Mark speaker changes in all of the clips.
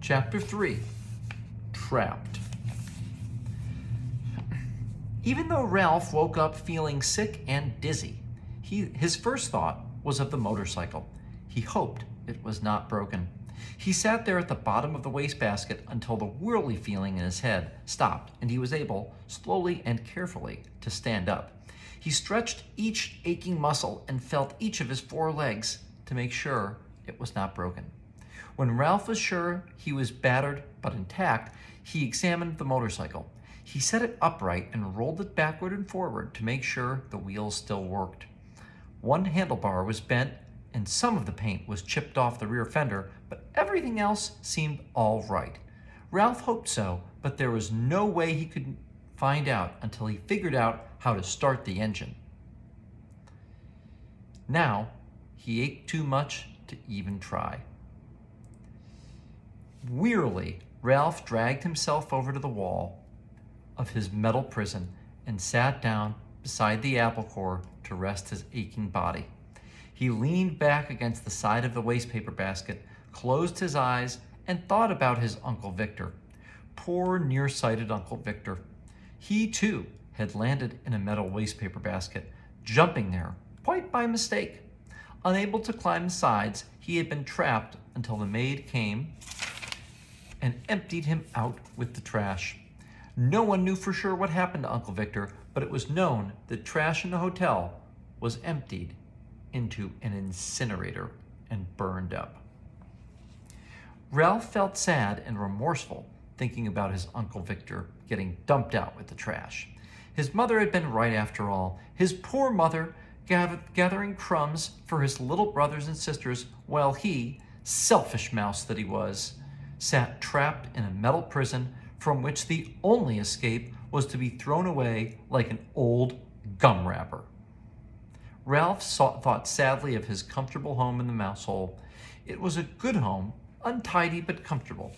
Speaker 1: Chapter 3, Trapped. Even though Ralph woke up feeling sick and dizzy, his first thought was of the motorcycle. He hoped it was not broken. He sat there at the bottom of the wastebasket until the whirly feeling in his head stopped and he was able, slowly and carefully, to stand up. He stretched each aching muscle and felt each of his 4 legs to make sure it was not broken. When Ralph was sure he was battered but intact, he examined the motorcycle. He set it upright and rolled it backward and forward to make sure the wheels still worked. One handlebar was bent and some of the paint was chipped off the rear fender, but everything else seemed all right. Ralph hoped so, but there was no way he could find out until he figured out how to start the engine. Now, he ached too much to even try. Wearily, Ralph dragged himself over to the wall of his metal prison and sat down beside the apple core to rest his aching body. He leaned back against the side of the wastepaper basket, closed his eyes, and thought about his Uncle Victor. Poor nearsighted Uncle Victor. He, too, had landed in a metal wastepaper basket, jumping there quite by mistake. Unable to climb the sides, he had been trapped until the maid came and emptied him out with the trash. No one knew for sure what happened to Uncle Victor, but it was known that trash in the hotel was emptied into an incinerator and burned up. Ralph felt sad and remorseful thinking about his Uncle Victor getting dumped out with the trash. His mother had been right after all. His poor mother gathering crumbs for his little brothers and sisters while he, selfish mouse that he was, sat trapped in a metal prison from which the only escape was to be thrown away like an old gum wrapper. Ralph thought sadly of his comfortable home in the mouse hole. It was a good home, untidy but comfortable.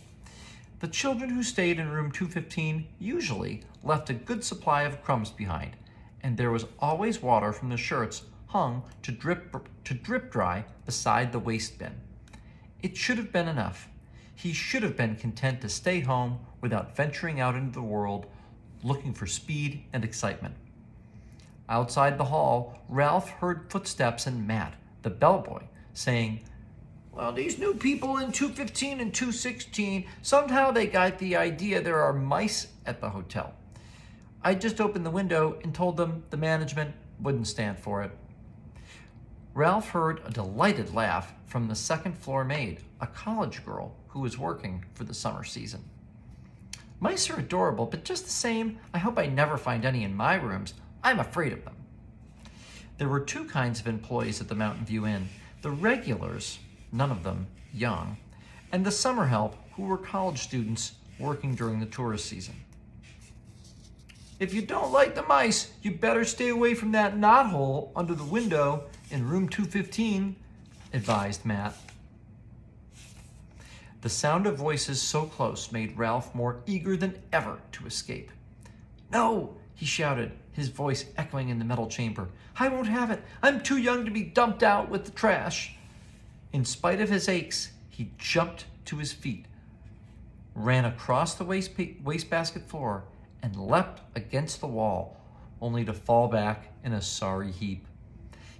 Speaker 1: The children who stayed in room 215 usually left a good supply of crumbs behind, and there was always water from the shirts hung to drip dry beside the waste bin. It should have been enough. He should have been content to stay home without venturing out into the world, looking for speed and excitement. Outside the hall, Ralph heard footsteps and Matt, the bellboy, saying, "Well, these new people in 215 and 216, somehow they got the idea there are mice at the hotel. I just opened the window and told them the management wouldn't stand for it." Ralph heard a delighted laugh from the second floor maid, a college girl who was working for the summer season. "Mice are adorable, but just the same, I hope I never find any in my rooms. I'm afraid of them." There were 2 kinds of employees at the Mountain View Inn: the regulars, none of them young, and the summer help, who were college students working during the tourist season. "If you don't like the mice, you better stay away from that knothole under the window in room 215, advised Matt. The sound of voices so close made Ralph more eager than ever to escape. "No!" he shouted, his voice echoing in the metal chamber. "I won't have it. I'm too young to be dumped out with the trash." In spite of his aches, he jumped to his feet, ran across the wastebasket floor, and leapt against the wall, only to fall back in a sorry heap.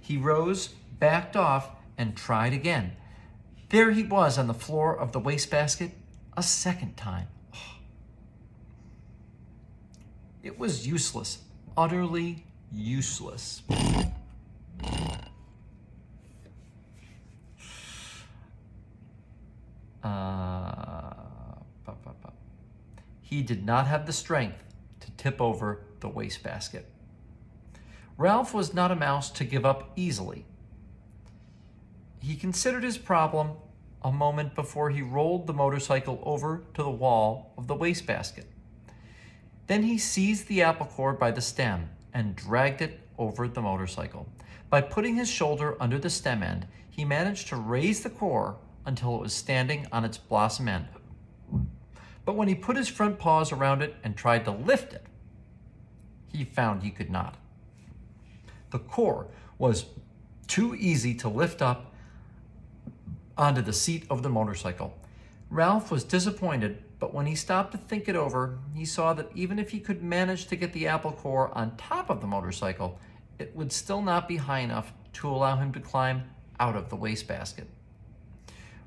Speaker 1: He rose, backed off, and tried again. There he was on the floor of the wastebasket a second time. It was useless, utterly useless. He did not have the strength to tip over the wastebasket. Ralph was not a mouse to give up easily. He considered his problem a moment before he rolled the motorcycle over to the wall of the wastebasket. Then he seized the apple core by the stem and dragged it over the motorcycle. By putting his shoulder under the stem end, he managed to raise the core until it was standing on its blossom end. But when he put his front paws around it and tried to lift it, he found he could not. The core was too easy to lift up onto the seat of the motorcycle. Ralph was disappointed, but when he stopped to think it over, he saw that even if he could manage to get the apple core on top of the motorcycle, it would still not be high enough to allow him to climb out of the wastebasket.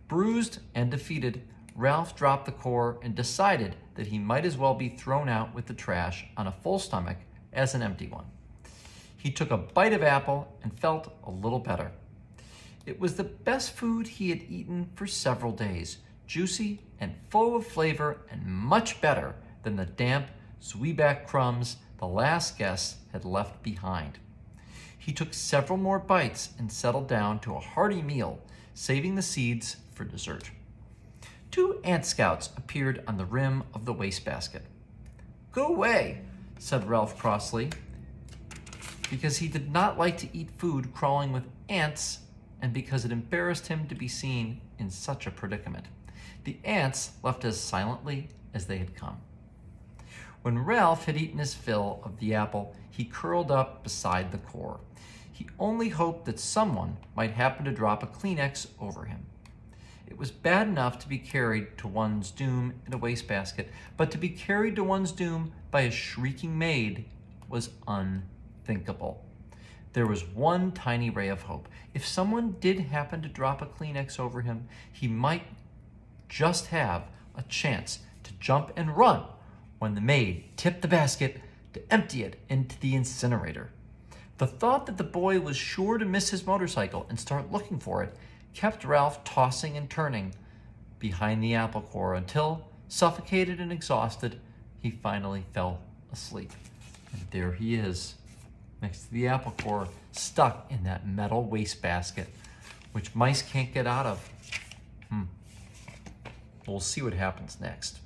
Speaker 1: Bruised and defeated, Ralph dropped the core and decided that he might as well be thrown out with the trash on a full stomach as an empty one. He took a bite of apple and felt a little better. It was the best food he had eaten for several days, juicy and full of flavor and much better than the damp Zwieback crumbs the last guest had left behind. He took several more bites and settled down to a hearty meal, saving the seeds for dessert. 2 ant scouts appeared on the rim of the wastebasket. "Go away," said Ralph crossly, because he did not like to eat food crawling with ants and because it embarrassed him to be seen in such a predicament. The ants left as silently as they had come. When Ralph had eaten his fill of the apple, he curled up beside the core. He only hoped that someone might happen to drop a Kleenex over him. It was bad enough to be carried to one's doom in a wastebasket, but to be carried to one's doom by a shrieking maid was unthinkable. There was one tiny ray of hope. If someone did happen to drop a Kleenex over him, he might just have a chance to jump and run when the maid tipped the basket to empty it into the incinerator. The thought that the boy was sure to miss his motorcycle and start looking for it kept Ralph tossing and turning behind the apple core until, suffocated and exhausted, he finally fell asleep. And there he is, next to the apple core, stuck in that metal wastebasket, which mice can't get out of. We'll see what happens next.